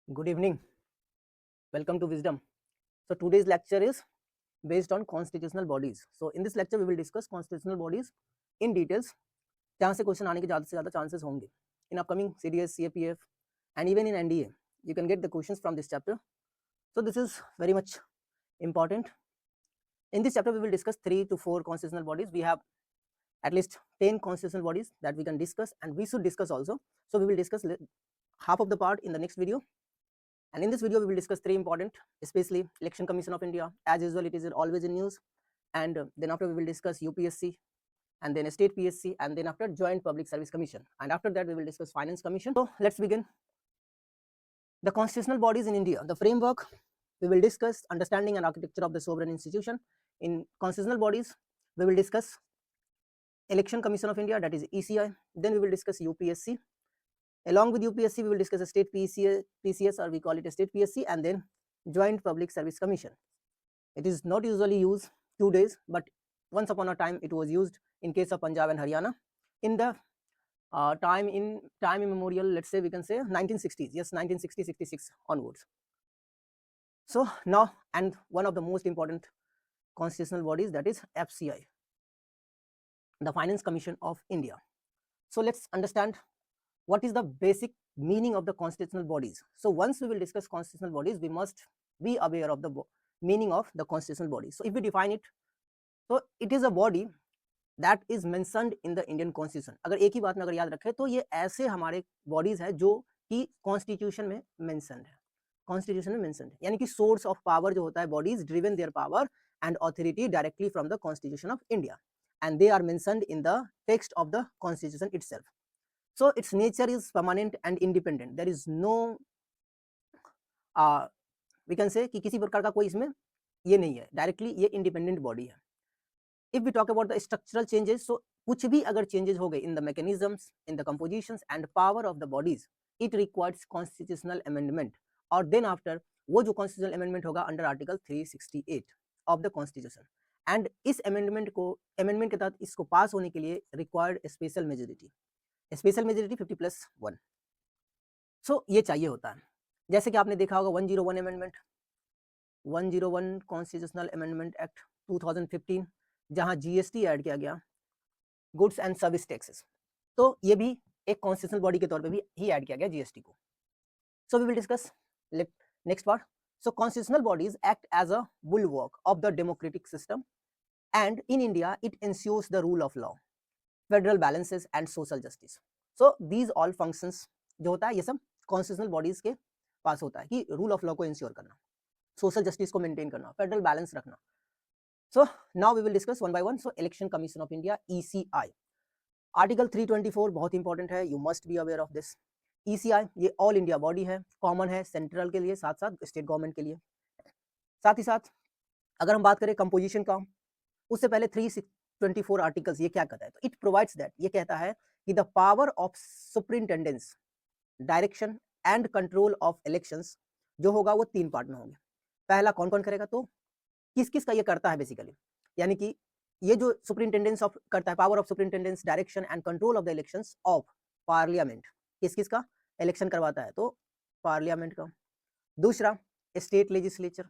Good evening. Welcome to Wisdom. So today's lecture is based on constitutional bodies. So in this lecture we will discuss constitutional bodies in details. जहाँ से question आने के ज़्यादा से ज़्यादा chances होंगे. In upcoming CDS, CAPF, and even in NDA, you can get the questions from this chapter. So this is very much important. In this chapter we will discuss 3 to 4 constitutional bodies. We have at least 10 constitutional bodies that we can discuss, and we should discuss also. So we will discuss half of the part in the next video. And in this video, we will discuss 3 important, especially Election Commission of India. As usual, it is always in news. And then after we will discuss UPSC, and then State PSC, and then after Joint Public Service Commission. And after that, we will discuss Finance Commission. So let's begin. The constitutional bodies in India, the framework, we will discuss understanding and architecture of the sovereign institution. In constitutional bodies, we will discuss Election Commission of India, that is ECI. Then we will discuss UPSC. Along with UPSC, we will discuss a state PCS, or we call it a state PSC, and then Joint Public Service Commission. It is not usually used 2 days, but once upon a time it was used in case of Punjab and Haryana. In the time immemorial, let's say we can say 1960s, yes, 1960, 66 onwards. So now, and one of the most important constitutional bodies, that is FCI, the Finance Commission of India. So let's understand what is the basic meaning of the constitutional bodies. So once we will discuss constitutional bodies, we must be aware of the meaning of the constitutional body. So if we define it, so it is a body that is mentioned in the Indian Constitution. अगर एक ही बात में अगर याद रखें तो ये ऐसे हमारे बॉडीज है जो कि कॉन्स्टिट्यूशन में मेंशन्ड है, कॉन्स्टिट्यूशन में मेंशन्ड है, यानी कि सोर्स ऑफ पावर जो होता है, bodies driven their power and authority directly from the constitution of India, and they are mentioned in the text of the constitution itself. So its nature is permanent and independent. There is no we can say कि किसी प्रकार का कोई इसमें ये नहीं है, directly ये इंडिपेंडेंट बॉडी है. If we talk about the structural changes, so कुछ भी अगर चेंजेस हो गए in the mechanisms, in the compositions and power of the bodies, it requires constitutional amendment. और देन आफ्टर वो जो कॉन्स्टिट्यूशनल अमेंडमेंट होगा under article 368 of the constitution, and इस अमेंडमेंट के तहत इसको पास होने के लिए रिक्वायर्ड स्पेशल मेजोरिटी 50+1. सो ये चाहिए होता है. जैसे कि आपने देखा होगा 101 अमेंडमेंट, 101 कॉन्स्टिट्यूशनल अमेंडमेंट एक्ट 2015, जहां जीएसटी ऐड किया गया, गुड्स एंड सर्विस टैक्सेस. तो ये भी एक कॉन्स्टिट्यूशनल बॉडी के तौर पे भी ही ऐड किया गया जीएसटी को. So we will discuss next part. So constitutional bodies act as a bulwark of the democratic system, and in India it ensures the rule of law, federal balances and social justice. So these all functions जो होता है ये सब constitutional bodies के पास होता है, कि रूल ऑफ लॉ को इंश्योर करना, सोशल जस्टिस को मेंटेन करना, फेडरल बैलेंस रखना. So now we will discuss one by one. So election commission of India, ECI, article 324 बहुत इंपॉर्टेंट है, you must be aware of this. ECI ये all India body है, common है central के लिए, साथ साथ स्टेट गवर्नमेंट के लिए. साथ ही साथ अगर हम बात करें कंपोजिशन का, उससे पहले 324 आर्टिकल्स ये क्या कहता है, तो इट प्रोवाइड्स दैट, ये कहता है कि the power of superintendence, direction and control of elections जो होगा वो 3 पार्ट में होंगे. पहला कौन कौन करेगा, तो किस किस का ये करता है बेसिकली, यानी कि ये जो सुपरिंटेंडेंस ऑफ करता है, power of superintendence, direction and control of the elections of parliament, किस किस का इलेक्शन करवाता है, तो पार्लियामेंट का. दूसरा स्टेट लेजिस्लेचर,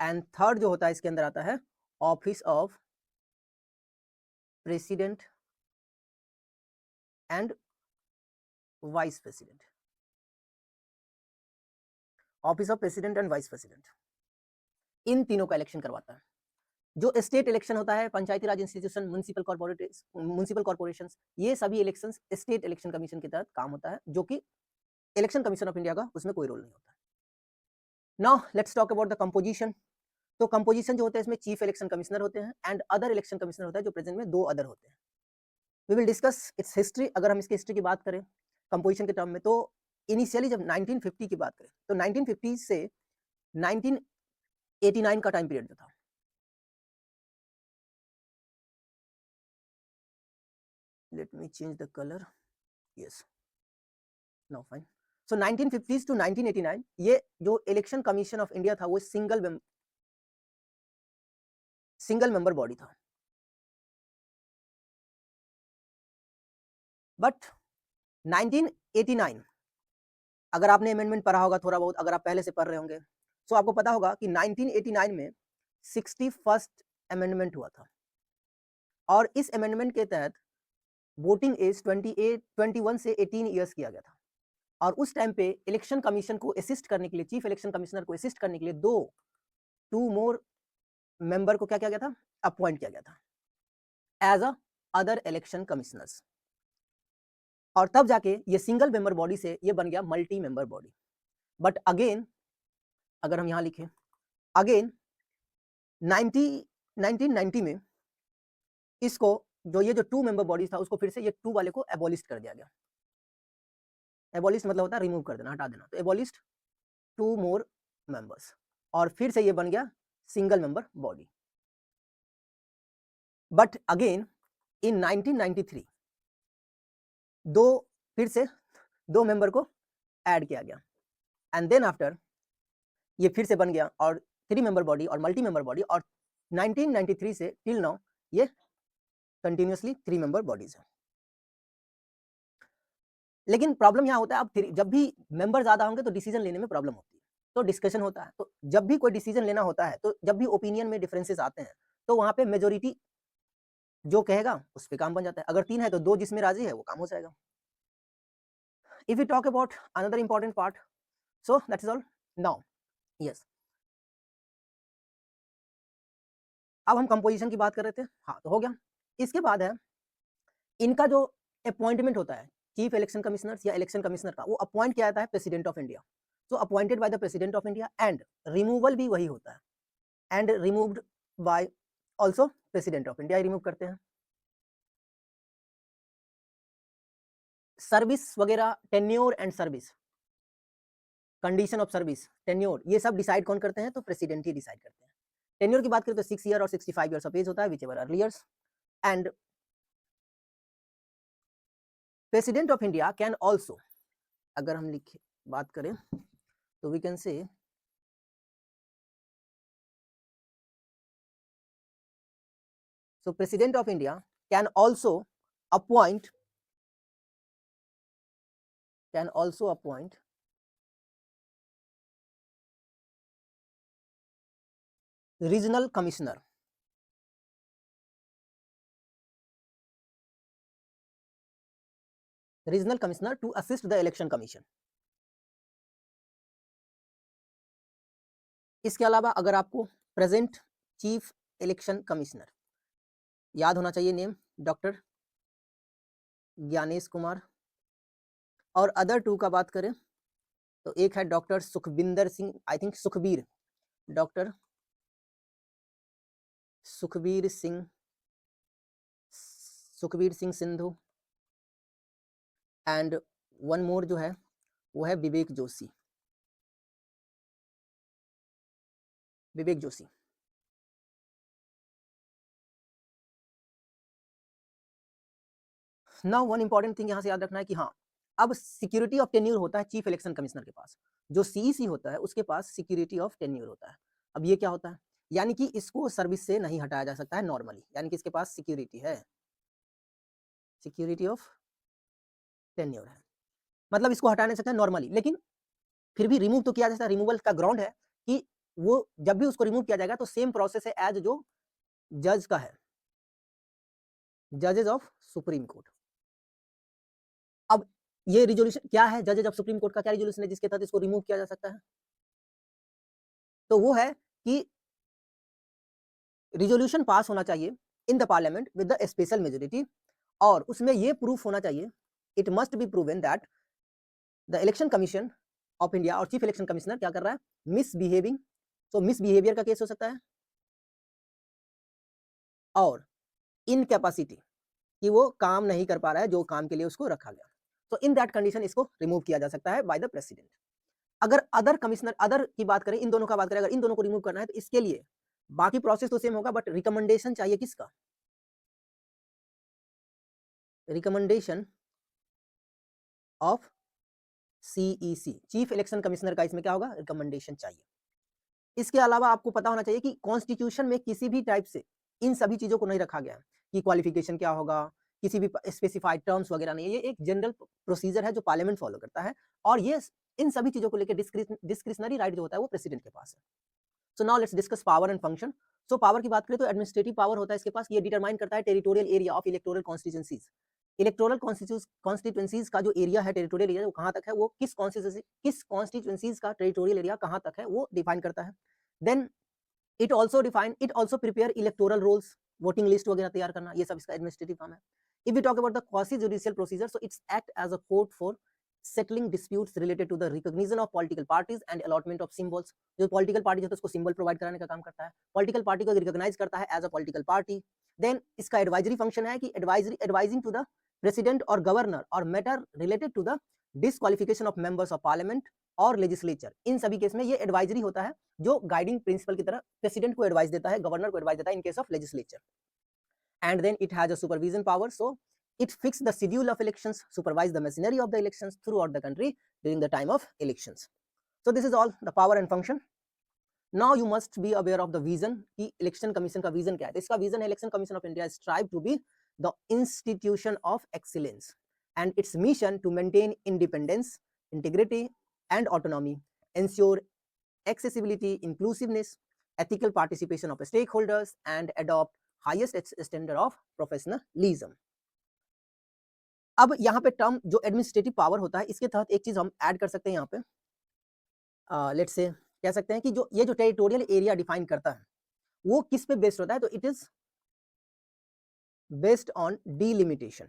एंड थर्ड जो होता है इसके अंदर आता है office of president and vice president, office of president and vice president, इन तीनों का इलेक्शन करवाता है. जो स्टेट इलेक्शन होता है, पंचायती राज इंस्टीट्यूशन, म्युनिसिपल कॉर्पोरेशन, ये सभी इलेक्शंस स्टेट इलेक्शन कमीशन के तहत काम होता है, जो कि इलेक्शन कमीशन ऑफ इंडिया का उसमें कोई रोल नहीं होता. Now let's talk about the composition. तो कंपोजिशन जो होता है इसमें चीफ इलेक्शन कमिश्नर होते हैं एंड अदर इलेक्शन कमिश्नर होता है, जो प्रेजेंट में 2 अदर होते हैं. We will discuss its history. अगर हम इसकी हिस्ट्री की बात करें कंपोजिशन के टर्म में, तो इनिशियली जब 1950 की बात करें तो 1950 से 1989 का टाइम पीरियड जो था, let me change the color, yes, now fine. So 1950s to 1989 ये जो इलेक्शन कमीशन ऑफ इंडिया था वो सिंगल मेंबर बॉडी था. बट 1989, अगर आपने अमेंडमेंट पढ़ा होगा थोड़ा बहुत, अगर आप पहले से पढ़ रहे होंगे तो आपको पता होगा कि 1989 में 61st अमेंडमेंट हुआ था, और इस अमेंडमेंट के तहत वोटिंग एज 21 से 18 ईयर्स किया गया था। और उस टाइम पे इलेक्शन कमीशन को असिस्ट करने के लिए, चीफ इलेक्शन कमिश्नर को असिस्ट करने के लिए टू मोर मेंबर को क्या किया गया था, अपॉइंट किया गया था as a other election commissioners. और तब जाके ये सिंगल मेंबर बॉडी से ये बन गया multi member body. But again अगर हम यहाँ लिखें, अगेन 1990 में इसको जो ये जो 2 मेंबर बॉडी था उसको फिर से ये 2 वाले को एबॉलिश कर दिया गया। एबॉलिश मतलब होता है रिमूव कर देना, हटा देना, तो एबॉलिश्ड 2 मोर मेंबर्स, और फिर से ये बन गया single member body. But again इन 1993 फिर से 2 मेंबर को ऐड किया गया, एंड देन आफ्टर ये फिर से बन गया और 3 मेंबर बॉडी और मल्टी मेंबर बॉडी, और 1993 से टिल नाउ ये कंटिन्यूअसली 3 मेंबर बॉडीज है। लेकिन प्रॉब्लम यहाँ होता है, अब जब भी मेंबर ज्यादा होंगे तो डिसीजन लेने में प्रॉब्लम होती है, तो डिस्कशन होता है। तो जब भी कोई डिसीजन लेना होता है, तो जब भी ओपिनियन में डिफरेंसेस आते हैं, तो वहां पे मेजोरिटी जो कहेगा उस पर काम बन जाता है। अगर 3 है तो 2 जिसमें राजी है वो काम हो जाएगा। If you talk about another important part, so that is all now. Yes, अब हम कंपोजिशन की बात कर रहे थे, हाँ तो हो गया। इसके बाद है इनका जो अपॉइंटमेंट होता है चीफ इलेक्शन कमिश्नर या इलेक्शन कमिश्नर का, वो अपॉइंट किया जाता है president of India. So appointed by the president of India, and removal भी वही होता है, and removed by also president of India remove करते हैं। सर्विस वगैरह, tenure and service, condition of service, tenure, ये सब डिसाइड कौन करते हैं, तो प्रेसिडेंट ही डिसाइड करते हैं। टेन्योर की बात करें तो 6 ईयर और 65 ईयर्स ऑफ एज होता है, which ever earliers. And president of India can also, अगर हम लिखे बात करें तो we can say so president of India can also appoint regional commissioner, to assist the election commission. इसके अलावा अगर आपको प्रेजेंट चीफ इलेक्शन कमिश्नर याद होना चाहिए नेम, डॉक्टर ज्ञानेश कुमार, और अदर 2 का बात करें तो एक है doctor Sukhvinder Singh, I think doctor Sukhbir Singh Sindhu, and one more जो है वो है Vivek Joshi. Now one important thing यहाँ से याद रखना है कि हाँ, अब सिक्योरिटी ऑफ टेन्योर होता है चीफ इलेक्शन कमिश्नर के पास, जो सीईसी होता है उसके पास सिक्योरिटी ऑफ टेन्योर होता है। अब ये क्या होता है, यानी कि इसको सर्विस से नहीं हटाया जा सकता है नॉर्मली, यानी कि इसके पास सिक्योरिटी है, सिक्योरिटी ऑफ टेन्योर है, मतलब इसको हटा नहीं सकता नॉर्मली, लेकिन फिर भी रिमूव तो किया जा सकता है। रिमूवल का ग्राउंड है कि वो जब भी उसको रिमूव किया जाएगा तो सेम प्रोसेस है एज जो जज का है, जजेस ऑफ सुप्रीम कोर्ट। अब ये रिजोल्यूशन क्या है, जजेस ऑफ सुप्रीम कोर्ट का क्या रिजोल्यूशन है जिसके तहत इसको रिमूव किया जा सकता है, तो वो है कि रिजोल्यूशन पास होना चाहिए in the parliament with the special majority, और उसमें ये प्रूफ होना चाहिए, it must be proven that the election commission of India और चीफ इलेक्शन कमिश्नर क्या कर रहा है, मिसबिहेविंग, तो मिसबिहेवियर का केस हो सकता है, और इनकैपेसिटी कि वो काम नहीं कर पा रहा है जो काम के लिए उसको रखा गया, तो इन दैट कंडीशन इसको रिमूव किया जा सकता है बाय द प्रेसिडेंट। अगर अदर कमिश्नर, अदर की बात करें, इन दोनों का बात करें, अगर इन दोनों को रिमूव करना है तो इसके लिए बाकी प्रोसेस तो सेम होगा, बट रिकमेंडेशन चाहिए किसका, recommendation of CEC, chief election commissioner का इसमें क्या होगा, रिकमेंडेशन चाहिए। इसके अलावा आपको पता होना चाहिए कि कॉन्स्टिट्यूशन में किसी भी टाइप से इन सभी चीजों को नहीं रखा गया है कि क्वालिफिकेशन क्या होगा, किसी भी स्पेसिफाइड टर्म्स वगैरह नहीं है, ये एक जनरल प्रोसीजर है जो पार्लियामेंट फॉलो करता है, और ये इन सभी चीजों को लेकर डिस्क्रिशनरी राइट जो होता है वो प्रेसिडेंट के पास है। So now let's discuss power and function. So power की बात करें तो एडमिनिस्ट्रेटिव पावर होता है इसके पास, ये डिटरमाइन करता है territorial area of electoral constituencies. Electoral constituencies का जो एरिया है, टेरिटोरियल एरिया, वो कहाँ तक है, वो किस कॉन्स्टिट्यूएंसीज का टेरिटोरियल एरिया कहाँ तक है वो डिफाइन करता है। Then it also prepare electoral rolls, voting list वगैरह तैयार करना, ये सब इसका एडमिनिस्ट्रेटिव काम है। If we talk about the quasi judicial procedure, so its act as a court for settling disputes related to the recognition of political parties and allotment of symbols। जो political party होता है उसको symbol provide कराने का काम करता है, political party को रिकॉग्नाइज करता है as a political party. Then इसका एडवाइजरी फंक्शन है कि एडवाइजिंग टू द प्रेसिडेंट और गवर्नर और matter related to the disqualification of members of parliament और लेजिस्लेचर। इन सभी केस में ये एडवाइजरी होता है जो गाइडिंग प्रिंसिपल की तरह प्रेसिडेंट को एडवाइस देता है, गवर्नर को एडवाइस देता है in case of legislature. And then it has a supervision power, so it fixed the schedule of elections, supervised the machinery of the elections throughout the country during the time of elections. So this is all the power and function. Now you must be aware of the vision कि election commission का vision क्या है। तो इसका vision है election commission of India strive to be the institution of excellence and its mission to maintain independence, integrity and autonomy, ensure accessibility, inclusiveness, ethical participation of stakeholders and adopt highest standard of professionalism। अब यहाँ पे term जो administrative power होता है, इसके तहत एक चीज हम ऐड कर सकते हैं यहाँ पे, लेट्स से कह सकते हैं कि जो ये जो टेरिटोरियल एरिया डिफाइन करता है वो किस पे बेस्ड होता है, तो it is based on delimitation.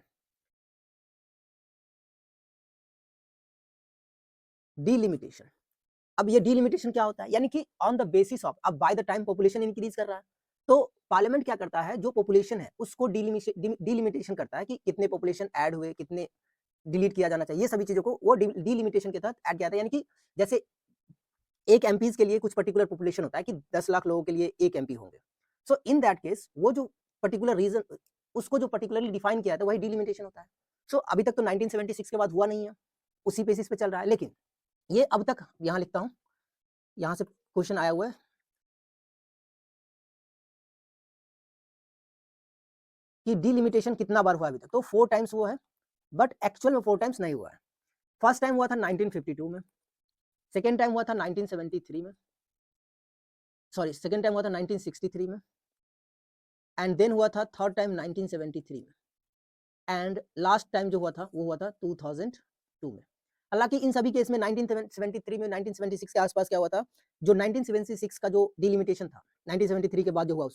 Delimitation, अब ये डीलिमिटेशन क्या होता है, यानी कि ऑन द बेसिस ऑफ, अब by the time population increase कर रहा है तो पार्लियामेंट क्या करता है, जो पॉपुलेशन है उसको डीलिमिटेशन करता है कि कितने पॉपुलेशन ऐड हुए, कितने डिलीट किया जाना चाहिए, ये सभी चीजों को वो डीलिमिटेशन के तहत ऐड किया जाता है। यानी कि जैसे एक एमपीज के लिए कुछ पर्टिकुलर पॉपुलेशन होता है कि 10 लाख लोगों के लिए एक एमपी होंगे, सो इन दैट केस वो जो पर्टिकुलर रीजन उसको जो पर्टिकुलरली डिफाइन किया था वही डीलिमिटेशन होता है। सो अभी तक तो 1976 के बाद हुआ नहीं है, उसी बेसिस पे चल रहा है, लेकिन ये अब तक यहाँ लिखता हूँ, यहाँ से क्वेश्चन आया हुआ है कि डीलिमिटेशन कितना बार हुआ अभी तक, तो 4 टाइम्स हुआ है, बट एक्चुअल में 4 टाइम्स नहीं हुआ है। फर्स्ट टाइम हुआ था 1952 में, सेकेंड टाइम हुआ था 1973 में, सॉरी सेकेंड टाइम हुआ था 1963 में, एंड देन हुआ था थर्ड टाइम 1973 में, एंड लास्ट टाइम जो हुआ था वो हुआ था 2002 में। हालांकि इन सभी केस में 1973 में 1976 के आसपास क्या हुआ था, जो 1976 का जो डिलिमिटेशन था 1973 के बाद जो हुआ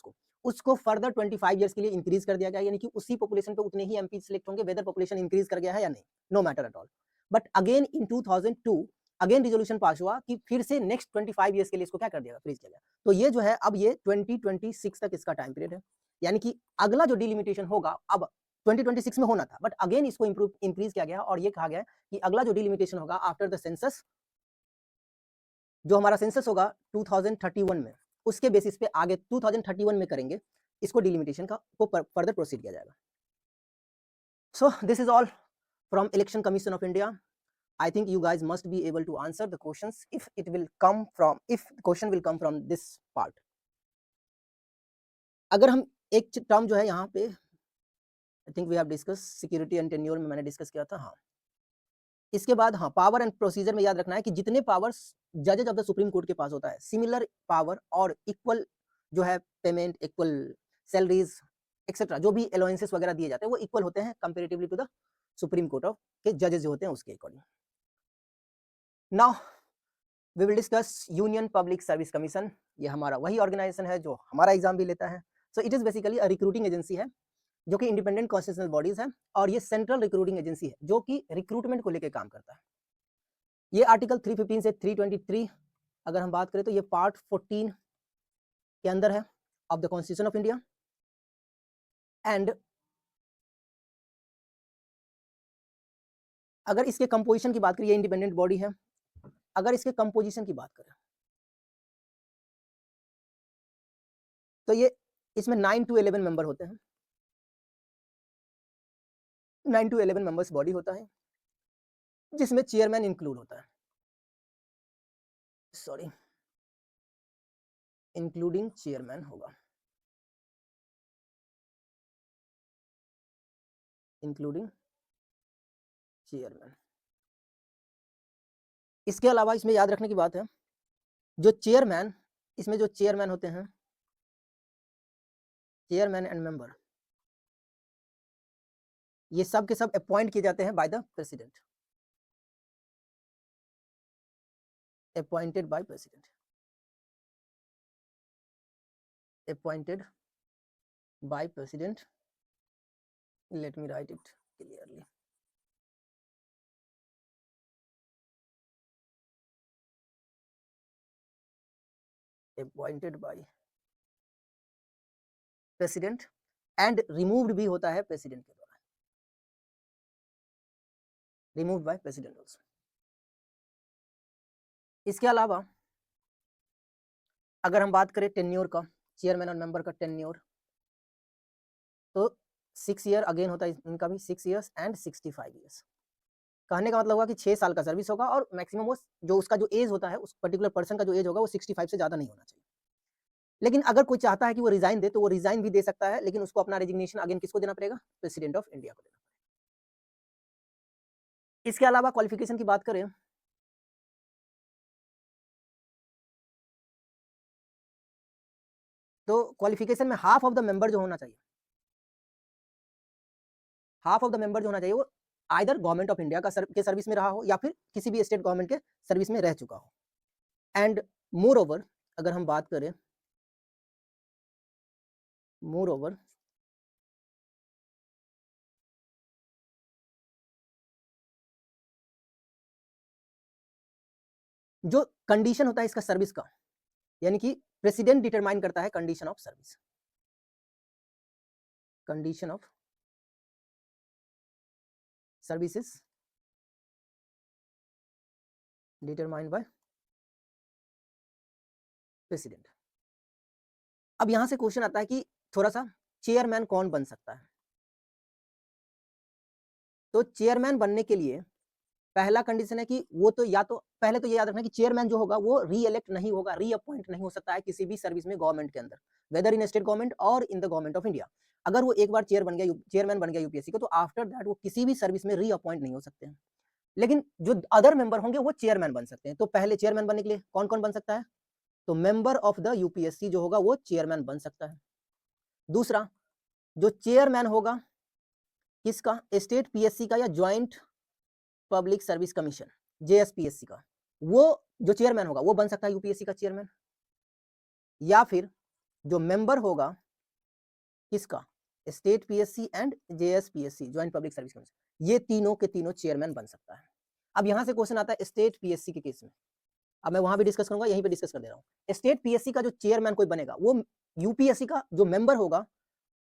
उसको फर्दर 25 ईयर्स के लिए इंक्रीज कर दिया गया, यानी कि उसी पॉपुलेशन पे उतने ही एमपी सिलेक्ट होंगे, वेदर पॉपुलेशन इंक्रीज कर गया है या नहीं, no matter at all. But again in 2002 again resolution pass हुआ कि फिर से नेक्स्ट 25 ईयर्स के लिए इसको क्या कर दिया, फ्रीज किया गया। तो ये जो है अब ये 2026 तक इसका टाइम पीरियड है, यानी कि अगला जो डिलिमिटेशन होगा अब 2026 में होना था, बट अगेन इसको इंक्रीज किया गया और ये कहा गया कि अगला जो डिलिमिटेशन होगा आफ्टर द सेंसस, जो हमारा सेंसस होगा 2031 में, उसके बेसिस पे आगे 2031 में करेंगे इसको डिलिमिटेशन का को फर्दर प्रोसीड किया जाएगा। सो this is all from election commission of India. I think you guys must be able to answer the questions if question will come from this part। अगर हम एक टर्म जो है यहाँ पे I think we have discuss security and tenure में मैंने discuss किया था, हाँ। इसके बाद हाँ पावर एंड प्रोसीजर में याद रखना है कि जितने पावर्स जजेज ऑफ द सुप्रीम कोर्ट के पास होता है, सिमिलर पावर और इक्वल जो है पेमेंट, इक्वल सैलरीज एक्सेट्रा, जो भी अलाउंसेस वगैरह दिए जाते हैं वो इक्वल होते हैं comparatively to the supreme court of के जजेस जो होते हैं उसके according. Now we will discuss union public service commission. ये हमारा वही ऑर्गेनाइजेशन है जो हमारा एग्जाम भी लेता है। So it is basically a recruiting agency है जो कि इंडिपेंडेंट कॉन्स्टिट्यूशनल बॉडीज है, और ये सेंट्रल रिक्रूटिंग एजेंसी है जो कि रिक्रूटमेंट को लेकर काम करता है। ये आर्टिकल 315 से 323 अगर हम बात करें तो ये पार्ट 14 के अंदर है of the constitution of India. And अगर इसके कंपोजिशन की बात करें, ये इंडिपेंडेंट बॉडी है, अगर इसके कंपोजिशन की बात करें तो ये इसमें 9 to 11 मेंबर होते हैं, 9 to 11 मेंबर्स बॉडी होता है जिसमें चेयरमैन इंक्लूड होता है, सॉरी इंक्लूडिंग चेयरमैन होगा। Including chairman. इसके अलावा इसमें याद रखने की बात है, जो चेयरमैन, इसमें जो चेयरमैन होते हैं, चेयरमैन एंड मेंबर, ये सब के सब अपॉइंट किए जाते हैं bye the president, appointed by president, appointed by president, let me write it clearly, appointed by president and removed भी होता है president के द्वारा, removed by president also। इसके अलावा अगर हम बात करें टेन्योर का, चेयरमैन और मेंबर का टेन्योर, तो 6 ईयर अगेन होता है इनका भी, 6 ईयर्स एंड 65 ईयर्स। कहने का मतलब हुआ कि 6 साल का सर्विस होगा और मैक्सिमम वो जो उसका जो एज होता है, उस पर्टिकुलर पर्सन का जो एज होगा वो 65 से ज्यादा नहीं होना चाहिए। लेकिन अगर कोई चाहता है कि वो रिजाइन दे तो वो रिजाइन भी दे सकता है, लेकिन उसको अपना रेजिग्नेशन अगेन किसको देना पड़ेगा? प्रेसिडेंट ऑफ इंडिया को देना पड़ेगा। इसके अलावा क्वालिफिकेशन की बात करें, तो क्वालिफिकेशन में हाफ ऑफ द मेंबर जो होना चाहिए, हाफ ऑफ द मेंबर जो होना चाहिए वो आइदर गवर्नमेंट ऑफ इंडिया के सर्विस में रहा हो या फिर किसी भी स्टेट गवर्नमेंट के सर्विस में रह चुका हो। एंड मोर ओवर अगर हम बात करें, मोर ओवर जो कंडीशन होता है इसका सर्विस का, यानी कि प्रेसिडेंट डिटरमाइन करता है condition of service, condition of services determined by president. अब यहां से क्वेश्चन आता है कि थोड़ा सा चेयरमैन कौन बन सकता है? तो चेयरमैन बनने के लिए पहला कंडीशन है कि वो तो या तो पहले तो ये याद रखना कि चेयरमैन जो होगा वो री इलेक्ट नहीं होगा, रीअपॉइंट नहीं हो सकता है किसी भी सर्विस में गवर्नमेंट के अंदर, वेदर इन स्टेट गवर्नमेंट और in the government of India. अगर वो एक बार चेयरमैन बन गया यूपीएससी को, तो आफ्टर दैट वो किसी भी सर्विस में रीअपॉइंट नहीं हो सकते हैं। लेकिन जो अदर मेंबर होंगे वो चेयरमैन बन सकते हैं। तो पहले चेयरमैन बनने के लिए कौन कौन बन सकता है? तो मेंबर ऑफ द यूपीएससी जो होगा वो चेयरमैन बन सकता है। दूसरा, जो चेयरमैन होगा किसका? स्टेट पीएससी का या ज्वाइंट पब्लिक सर्विस कमीशन, जेएसपीएससी का, वो जो चेयरमैन होगा वो बन सकता है यूपीएससी का चेयरमैन। या फिर जो मेंबर होगा किसका? State PSC and JSPSC, joint public service commission, ये तीनों के तीनों चेयरमैन बन सकता है। अब यहां से क्वेश्चन आता है स्टेट पीएससी के केस में, अब मैं वहां भी डिस्कस करूंगा, यहीं पे डिस्कस कर दे रहा हूं। स्टेट पीएससी का जो चेयरमैन कोई बनेगा वो यूपीएससी का जो मेंबर होगा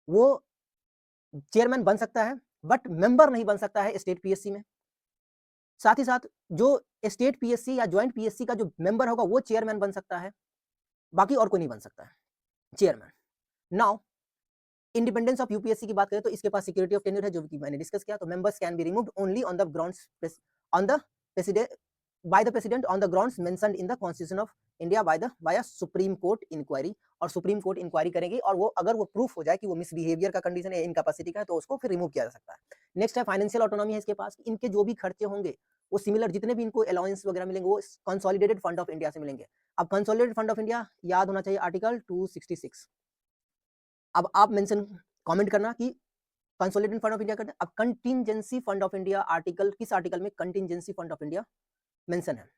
वो चेयरमैन बन सकता है, बट मेंबर नहीं बन सकता है स्टेट पीएससी में। साथ ही साथ जो स्टेट पीएससी या ज्वाइंट पीएससी का जो मेंबर होगा वो चेयरमैन बन सकता है, बाकी और कोई नहीं बन सकता है chairman. Now independence of UPSC की बात करें तो इसके पास सिक्योरिटी ऑफ टेन्योर है, जो कि मैंने डिस्कस किया। तो members can be removed only on the grounds on the president by the president on the grounds mentioned in the constitution of India by a supreme court inquiry. और supreme court inquiry करेगी और वो अगर वो proof हो जाए कि वो मिसबिहेवियर का कंडीशन है, इनकैपेसिटी का है, तो उसको फिर रिमूव किया जा सकता है। नेक्स्ट है फाइनेंशियल ऑटोनॉमी है इसके पास, इनके जो भी खर्चे होंगे वो सिमिलर, जितने भी इनको अलाउंस वगैरह मिलेंगे वो कंसोलिडेटेड फंड ऑफ इंडिया से मिलेंगे। अब कंसोलिडेटेड फंड ऑफ इंडिया याद होना चाहिए आर्टिकल 266। अब आप मेंशन कमेंट करना कि कंसोलिडेटेड फंड ऑफ इंडिया करते हैं। अब contingency fund of India article, किस आर्टिकल में contingency fund of India mention है?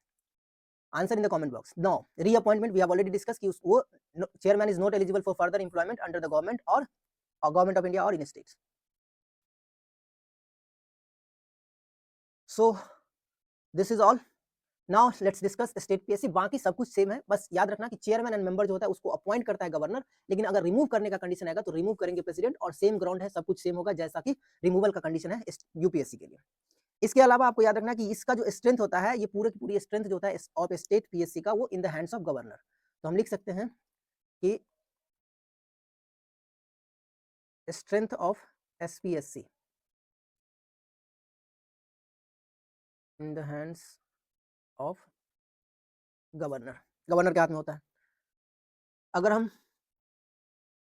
Answer in the comment box. No reappointment we have already discuss कि वो chairman is not eligible for further employment under the government और government of India और in states. So this is all. Now let's discuss state PSC. बाकी सब कुछ same है, बस याद रखना कि चेयरमैन एंड मेंबर जो होता है उसको अपॉइंट करता है गवर्नर, लेकिन अगर रिमूव करने का कंडीशन आएगा तो रिमूव करेंगे प्रेसिडेंट, और सेम ग्राउंड है, सब कुछ सेम होगा जैसा कि रिमूवल का कंडीशन है यूपीएससी के लिए। इसके अलावा आपको याद रखना कि इसका जो स्ट्रेंथ होता है, ये पूरे की पूरी स्ट्रेंथ जो होता है ऑफ स्टेट पीएससी का, वो in the hands of governor. तो हम लिख सकते हैं कि strength of SPSC in the hands of governor, governor के हाथ में होता है। अगर हम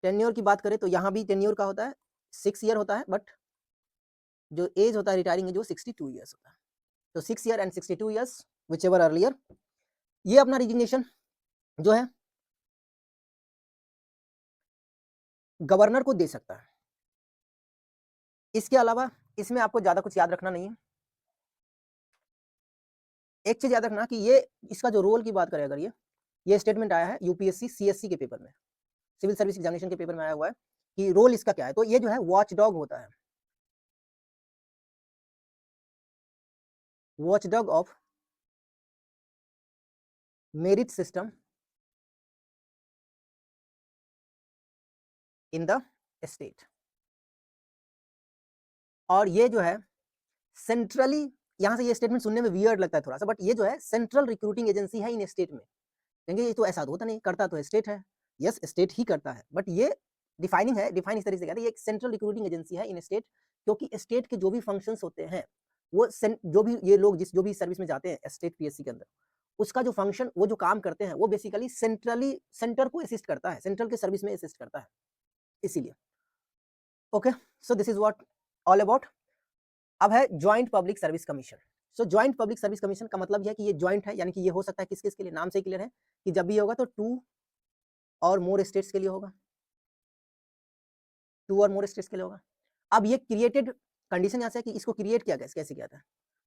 टेन्योर की बात करें तो यहाँ भी टेन्योर का होता है 6 ईयर होता है, बट जो एज होता है रिटायरिंग एज वो 62 ईयर्स होता है। तो 6 year and 62 years which ever earlier, ये अपना रिजिग्नेशन जो है गवर्नर को दे सकता है। इसके अलावा इसमें आपको ज्यादा कुछ याद रखना नहीं है। एक चीज याद रखना कि ये इसका जो रोल की बात करें, अगर ये स्टेटमेंट आया है यूपीएससी सीएससी के पेपर में, सिविल सर्विस एग्जामिनेशन के पेपर में आया हुआ है कि रोल इसका क्या है, तो ये जो है वॉच डॉग होता है, watch dog of merit system in the state. और ये जो है सेंट्रली, यहां से ये स्टेटमेंट सुनने में वियर्ड लगता है थोड़ा सा, बट ये जो है सेंट्रल रिक्रूटिंग एजेंसी है इन स्टेट में। क्योंकि ये तो ऐसा होता नहीं, करता तो स्टेट है, यस स्टेट ही करता है, बट ये डिफाइनिंग है, डिफाइन इस तरीके से कहते हैं ये एक सेंट्रल रिक्रूटिंग एजेंसी है इन स्टेट, क्योंकि स्टेट के जो भी फंक्शंस होते हैं वो जो भी ये लोग जो भी सर्विस में जाते हैं स्टेट पीएससी के अंदर, उसका जो फंक्शन, वो जो काम करते हैं वो बेसिकली सेंट्रली सेंटर को असिस्ट करता है, सेंट्रल के सर्विस में असिस्ट करता है, इसीलिए। Okay, so this is what all about. अब है ज्वाइंट पब्लिक सर्विस कमीशन। सो ज्वाइंट पब्लिक सर्विस कमीशन का मतलब यह है कि ये ज्वाइंट है, यानी कि ये हो सकता है किस किस के लिए, नाम से क्लियर है कि जब भी ये होगा तो 2 और मोर स्टेट्स के लिए होगा, 2 और मोर स्टेट्स के लिए होगा। अब ये क्रिएटेड कंडीशन यहाँ से कि इसको क्रिएट किया गया, कैसे किया था,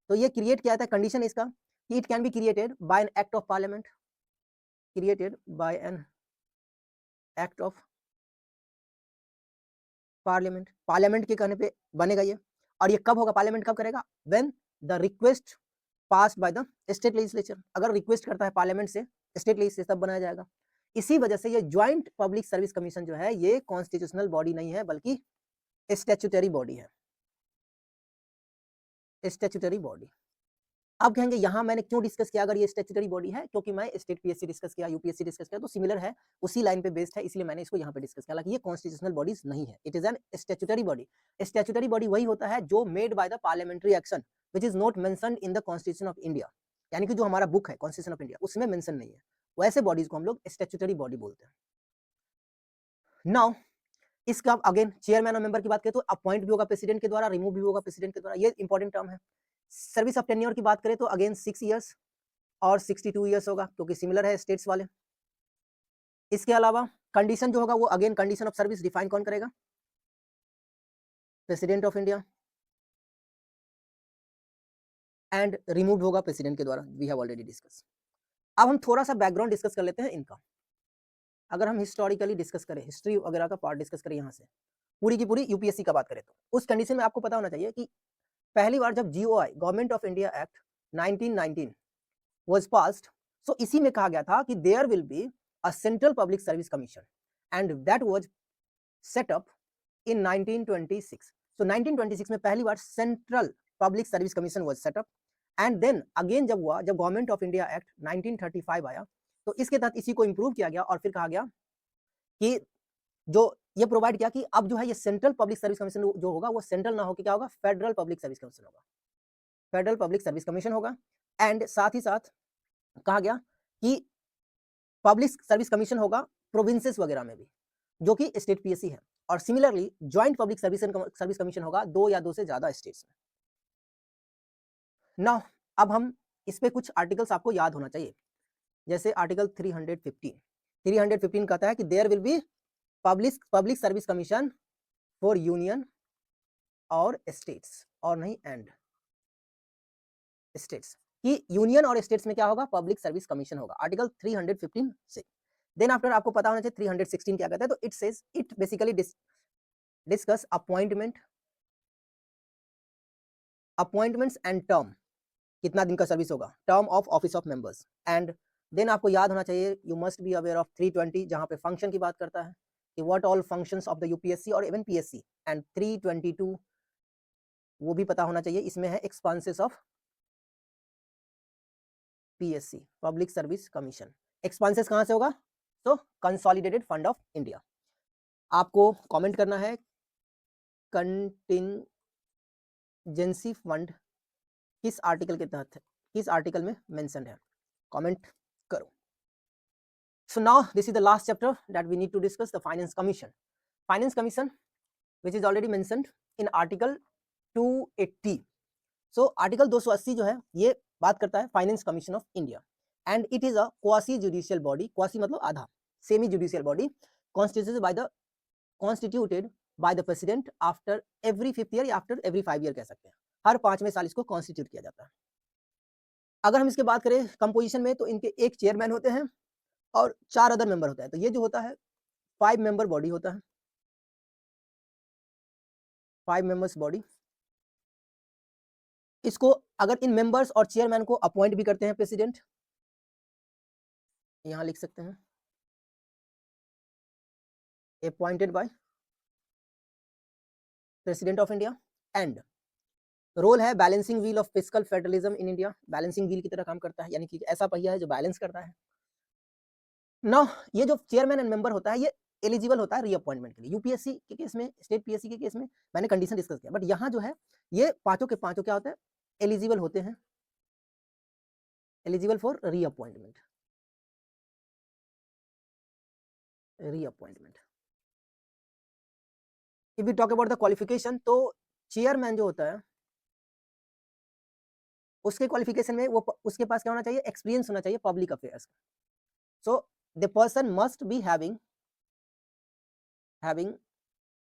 तो ये क्रिएट किया था, कंडीशन इसका कि it can be created by an act of parliament, created by an act of parliament, parliament के कहने पे बनेगा ये। और ये कब होगा, पार्लियामेंट कब करेगा, when the request passed by the state legislature, अगर रिक्वेस्ट करता है पार्लियामेंट से स्टेट लेजिस्लेचर तब बनाया जाएगा। इसी वजह से ये ज्वाइंट पब्लिक सर्विस कमीशन जो है ये कॉन्स्टिट्यूशनल बॉडी नहीं है, बल्कि स्टैट्यूटरी बॉडी है, स्टैट्यूटरी बॉडी। अब कहेंगे यहाँ मैंने क्यों डिस्कस किया, अगर ये स्टैट्यूटरी बॉडी है, क्योंकि मैं स्टेट पीएससी डिस्कस किया, यूपीएससी डिस्कस किया, तो सिमिलर है, उसी लाइन पे बेस्ड है, इसलिए मैंने इसको यहाँ पे डिस्कस किया। हालांकि ये कॉन्स्टिट्यूशनल बॉडीज नहीं है, it is an statutory body. Statutory body वही होता है जो made by the parliamentary action which is not mentioned in the constitution of India, यानी कि जो हमारा बुक है कॉन्स्टिट्यूशन ऑफ इंडिया उसमें मेंशन नहीं है, वैसे बॉडीज को हम लोग स्टैट्यूटरी बॉडी बोलते हैं। नाउ इसका अगेन चेयरमैन और मेंबर की बात करें तो अपॉइंट भी होगा प्रेसिडेंट के द्वारा, रिमूव भी होगा प्रेसिडेंट के द्वारा, ये इंपॉर्टेंट टर्म है। सर्विस ऑफ टेन्योर की बात करें तो अगेन 6 ईयर्स और 62 ईयर्स होगा, क्योंकि सिमिलर है स्टेट्स वाले। इसके अलावा कंडीशन जो होगा वो again condition of service define कौन करेगा, president of India, and removed होगा प्रेसिडेंट के द्वारा, वी हैव ऑलरेडी डिस्कस। अब हम थोड़ा सा बैकग्राउंड डिस्कस कर लेते हैं इनका। अगर हम हिस्टोरिकली डिस्कस करें, हिस्ट्री वगैरह का पार्ट डिस्कस करें यहाँ से, पूरी की पूरी यूपीएससी का बात करें तो उस कंडीशन में आपको पता होना चाहिए कि पहली बार जब GOI government of India act 1919 was passed, so इसी में कहा गया था कि there will be a central public service commission and that was set up in 1926। So 1926 में पहली बार central public service commission was set up, and then again जब हुआ, जब गवर्नमेंट ऑफ इंडिया एक्ट 1935 आया, तो इसके तहत इसी को इंप्रूव किया गया और फिर कहा गया कि जो ये प्रोवाइड किया कि अब जो है ये सेंट्रल पब्लिक सर्विस कमीशन जो होगा वो सेंट्रल ना होकर क्या होगा, फेडरल पब्लिक सर्विस कमीशन होगा, फेडरल पब्लिक सर्विस कमीशन होगा। एंड साथ ही साथ कहा गया कि पब्लिक सर्विस कमीशन होगा प्रोविंसेस वगैरह में भी, जो कि स्टेट पीएससी है, और similarly joint public service commission होगा 2 या 2 से ज्यादा स्टेट्स में। नाउ अब हम इस पे कुछ आर्टिकल्स आपको याद होना चाहिए, जैसे आर्टिकल 315 कहता है कि there will be public service commission for union और स्टेट्स, और नहीं एंड स्टेट्स, कि यूनियन और स्टेट्स में क्या होगा, पब्लिक सर्विस कमीशन होगा, आर्टिकल 315 से। देन आफ्टर आपको पता होना चाहिए 316 क्या कहता है, तो it says it basically discuss appointments and term, कितना दिन का सर्विस होगा, term of office of members, and then आपको याद होना चाहिए, you must be aware of 320 जहां पे फंक्शन की बात करता है कि what all functions of the UPSC और इवन पीएससी, एंड 322 वो भी पता होना चाहिए, इसमें है expenses of PSC, public service commission. Expenses कहां से होगा, तो कंसोलिडेटेड फंड ऑफ इंडिया। आपको कमेंट करना है कंटिंजेंसी फंड किस आर्टिकल के तहत है, किस आर्टिकल में मेंशन्ड है, कमेंट करो। So now this is the last chapter that we need to discuss, the finance commission. Finance commission which is already mentioned in article 280। So article 280 जो है ये बात करता है finance commission of India, and it is a quasi judicial body, quasi मतलब आधा, semi judicial body, constituted by the president after every 5th year या after every 5 year कह सकते हैं, हर 5वें साल इसको कॉन्स्टिट्यूट किया जाता है। अगर हम इसके बात करें कंपोजिशन में, तो इनके एक चेयरमैन होते हैं और 4 अदर मेंबर होता है, तो ये जो होता है 5 मेंबर बॉडी होता है, 5 मेंबर्स बॉडी। इसको अगर इन मेंबर्स और चेयरमैन को अपॉइंट भी करते हैं प्रेसिडेंट, यहां लिख सकते हैं appointed by president of India, and role है balancing wheel of fiscal federalism in India, balancing wheel की तरह काम करता है, यानी कि ऐसा पहिया है जो बैलेंस करता है। नाउ ये जो चेयरमैन एंड मेंबर होता है ये एलिजिबल होता है रीअपॉइंटमेंट के लिए। यूपीएससी के केस में, स्टेट पीएससी के केस में मैंने कंडीशन डिस्कस किया, बट यहाँ जो है ये पांचों के पांचों क्या होते हैं, एलिजिबल होते हैं, eligible for reappointment, reappointment. If we talk about the qualification, तो चेयरमैन जो होता है उसके क्वालिफिकेशन में वो उसके पास क्या होना चाहिए, एक्सपीरियंस होना चाहिए पब्लिक अफेयर्स का। So the person must be having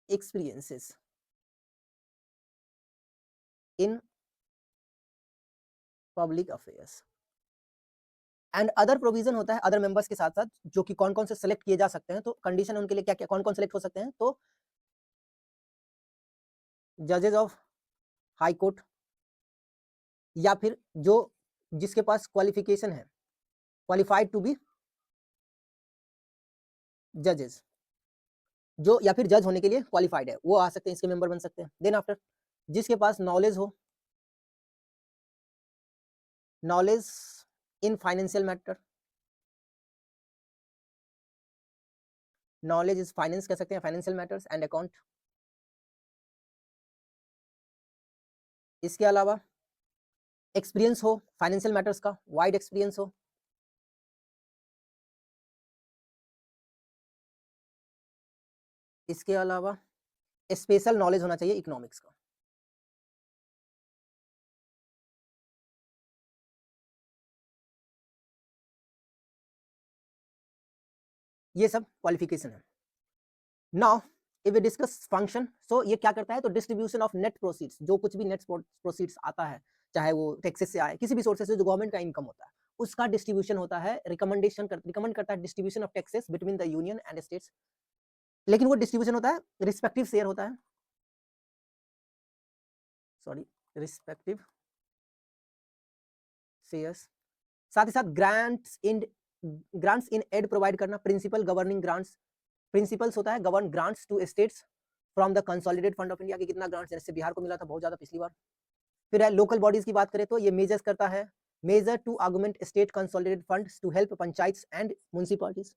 experiences in public affairs, and other provision होता है अदर मेंबर्स के साथ साथ, जो कि कौन कौन से सिलेक्ट किए जा सकते हैं, तो कंडीशन उनके लिए क्या क्या, कौन कौन सिलेक्ट हो सकते हैं, तो जजेस ऑफ हाई कोर्ट, या फिर जो जिसके पास क्वालिफिकेशन है, क्वालिफाइड टू बी जजेस, जो या फिर जज होने के लिए क्वालिफाइड है, वो आ सकते हैं, इसके मेंबर बन सकते हैं। देन आफ्टर जिसके पास नॉलेज हो, knowledge in financial matter, knowledge is finance कह सकते हैं, फाइनेंशियल मैटर्स एंड अकाउंट। इसके अलावा एक्सपीरियंस हो फाइनेंशियल मैटर्स का, वाइड एक्सपीरियंस हो। इसके अलावा स्पेशल नॉलेज होना चाहिए इकोनॉमिक्स का। ये सब क्वालिफिकेशन है। Now if we discuss function, so ये क्या करता है, तो डिस्ट्रीब्यूशन ऑफ नेट प्रोसीड्स, जो कुछ भी नेट प्रोसीड्स आता है, चाहे वो टैक्सेस से आए, किसी भी सोर्सेस से जो गवर्नमेंट का इनकम होता है, उसका डिस्ट्रीब्यूशन होता है, रिकमेंड करता है distribution of taxes between the union and states, लेकिन वो डिस्ट्रीब्यूशन होता है रिस्पेक्टिव शेयर होता है, सॉरी रिस्पेक्टिव शेयर्स। साथ ही साथ ग्रांट्स इन एड प्रोवाइड करना, प्रिंसिपल गवर्निंग ग्रांट्स, प्रिंसिपल्स होता है govern grants to states from the consolidated fund of India, की कितना ग्रांट्स जैसे बिहार को मिला था बहुत ज्यादा पिछली बार। फिर है लोकल बॉडीज की बात करें तो ये मेजर्स करता है, measure to argument state consolidated funds to help panchayats and municipalities.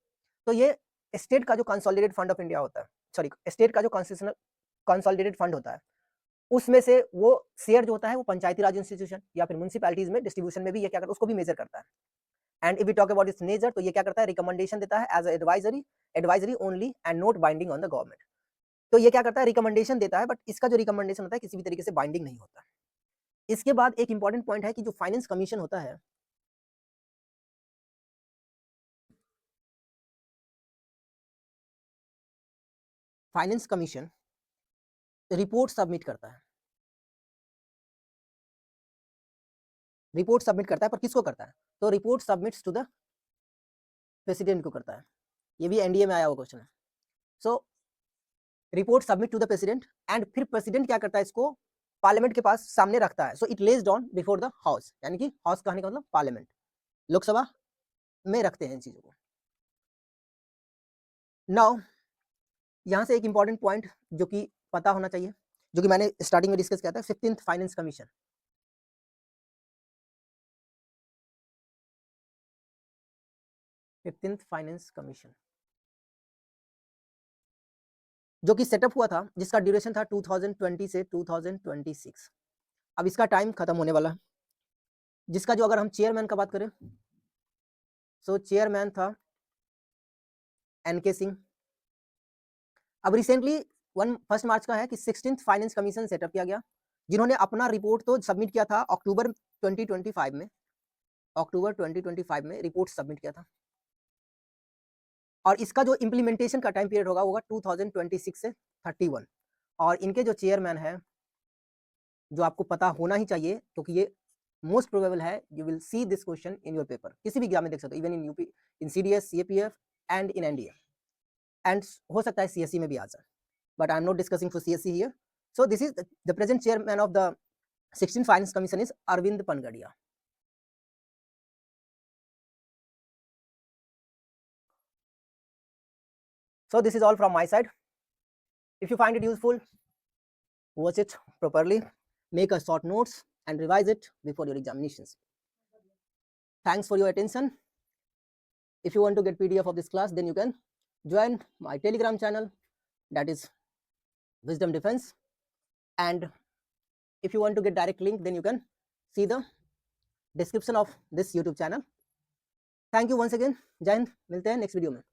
तो ये स्टेट का जो कंसोलिडेटेड फंड ऑफ इंडिया होता है, सॉरी स्टेट का जो कॉन्स्टिट्यूशनल कंसोलिडेटेड फंड होता है, उसमें से वो शेयर जो होता है वो पंचायती राज इंस्टीट्यूशन या फिर म्युनिसिपैलिटीज में डिस्ट्रीब्यूशन में भी ये क्या करता है, उसको भी मेजर करता है। And if we talk about its nature, तो ये क्या करता है, रिकमेंडेशन देता है as advisory only and not binding on the government. तो ये क्या करता है, रिकमेंडेशन देता है, बट इसका जो रिकमेंडेशन होता है किसी भी तरीके से बाइंडिंग नहीं होता। इसके बाद एक इंपॉर्टेंट पॉइंट है कि जो फाइनेंस कमीशन होता है, फाइनेंस कमीशन रिपोर्ट सबमिट करता है, रिपोर्ट सबमिट करता है, पर किसको करता है, तो report submits to the president को करता है। ये भी एनडीए में आया हुआ क्वेश्चन है। So report submit to the president, and फिर प्रेसिडेंट क्या करता है, इसको पार्लियामेंट के पास सामने रखता है। So it Lay's on before the house, यानी कि हाउस कहने का मतलब पार्लियामेंट, लोकसभा में रखते हैं इन चीजों को। नाउ यहां से एक इंपॉर्टेंट पॉइंट जो कि पता होना चाहिए, जो कि मैंने स्टार्टिंग में डिस्कस किया था, 15th finance commission. Finance commission जो कि सेटअप हुआ था, जिसका ड्यूरेशन था 2020 से 2026। अब इसका टाइम खत्म होने वाला है। जिसका जो अगर हम चेयरमैन का बात करें, सो चेयरमैन था एनके सिंह। अब रिसेंटली 1 मार्च का है कि 16th फाइनेंस कमीशन सेटअप किया गया, जिन्होंने अपना रिपोर्ट तो सबमिट किया था अक्टूबर 2025 में, अक्टूबर 2025 में रिपोर्ट सबमिट किया था, और इसका जो इम्प्लीमेंटेशन का टाइम पीरियड होगा वो होगा 2026 से 31। और इनके जो चेयरमैन है, जो आपको पता होना ही चाहिए क्योंकि ये मोस्ट प्रोबेबल है, you will see this question in your paper, किसी भी एग्जाम में देख सकते हो, even in UP, in CDS, CAPF and in NDA, and हो सकता है सीएससी में भी आ जाए, but I am not discussing for CSC here. So this is the present chairman of the 16 finance commission is Arvind Panagariya. So this is all from my side. If you find it useful, watch it properly, make a short notes and revise it before your examinations. Thanks for your attention. If you want to get PDF of this class, then you can join my Telegram channel, that is Wisdom Defense. And if you want to get direct link, then you can see the description of this YouTube channel. Thank you once again. Jai Hind. मिलते हैं next video में.